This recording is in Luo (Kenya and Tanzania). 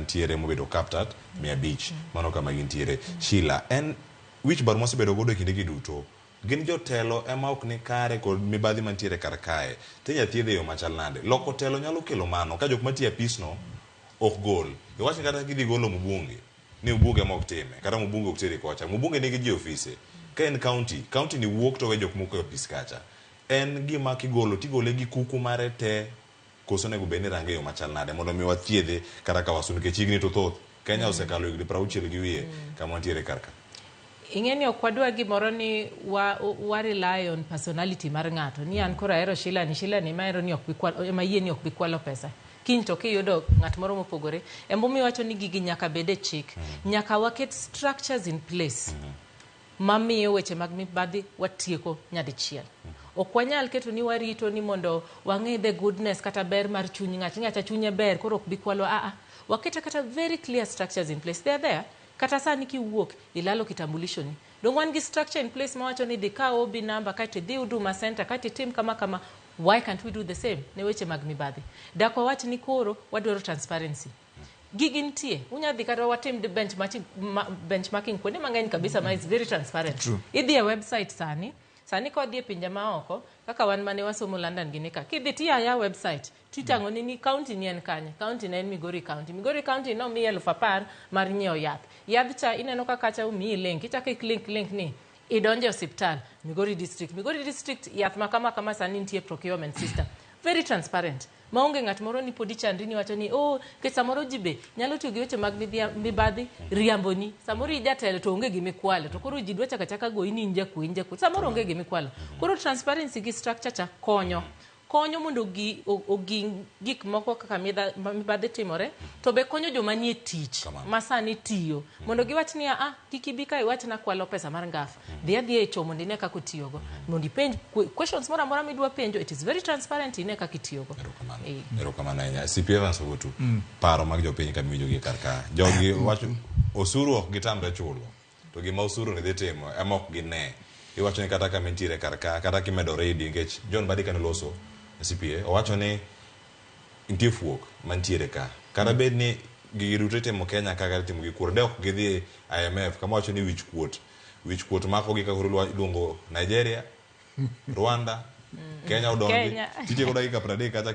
mantiere mobedo captured 500 mano kama gintiere. Sheila, en wich bar mosebedo godo kinde giduto gin jotelo ema ok ni kare kod mibadhi mantiere kar kae tinya thiedhe yo machal nade. Loko telo nyalo kelo mano ka jok matie apisno ok gol. Iwacho kata gidhi golo mbunge ni mbunge ma ok time kata mbunge ok tere kocha. Mbunge nigi ji ofise. Ka en county ni wuok to we jok moko e ofis kacha. En gima kigolo tigole gi kuku mare te koso nego beni range yo machal nade mondo mi wathiedhe kata ka wasu nikech chigni to thoth Kenya osekalo higni 60 gi wiye kama wantiere karka. Ing'eni ok wadwa gimoro ni wa rely on personality mar ng'ato. Ni an kora ero Sheila ni maero ni ok bi kwalo mayie ni ok bi kwalo pesa. Kiny to kiyudo ng'at moro mopogore. Embomi wacho ni gigi nyaka bede chik. Nyaka waket structures in place. Mamiyo weche mag mibadhi watieko nyadichiel. Ok wanyal keto ni warito ni mondo wang'e the goodness kata ber mar chuny ng'acha chunye ber koro ok bi kwalo waketa kata very clear structures in place. They are there. Kata sani kiwuok ilalo kitambulisho ni. Don't want gi structure in place mawacho ni the ka OB number kati dhi Huduma Center kati tim kama. Why can't we do the same? Ne weche mag mibadhi. Dakwa wach ni koro wadwaro transparency. Gigi ntie. Unya dhi kata watim the benchmarking kwende mang'eny kabisa ma is very transparent. True. Idhi a website sani ko dhi pinje maoko kaka wan mane wasomo London gini ka kidhi ti ya website titango ni county ni en kanye county na en Migori county no mi 10,000 mar nyiewo yath cha ineno kaka cha umi link ichake link ni idonje hospital Migori district yath makama sani nitie procurement system very transparent maonge ng'at moro ni podi chandri wacho ni ke samoro jibe nyalo tiyo gi weche mag mibadhi riamboni samoro ijatelo to onge gimikwalo to koro ji dwa chaka go inja ku samoro onge gimikwalo koro transparency gi structure cha konyo mondo gik moko kaka mibadhi timore to be konyo joma nie tich masani tiyo mondo giwach ni kikibika iwach na kwalo pesa mar ngafu dhi e chomo ndine kako tiyogo mondo ipenj questions mora midwa penjo it is very transparent ine kako tiyogo. Erokamano ahinya. CP Evans Ogutu paro mag jopiny ka miyo gi karka jogi wacho osuru ok gitamre chulo to gima osuru ne dhi timo ema ok gine iwacho ni kata ka mentire karka kata kimedo reading ngech John Badi kan loso CPA owacho ni nitie fuok mantiere ka kata bed ni giruto timo Kenya kaka timo gi kuor de ok gidhi IMF kama wacho ni wich kuot mako gi ka luongo Nigeria Rwanda Kenya odongi titieko dakika 30 kata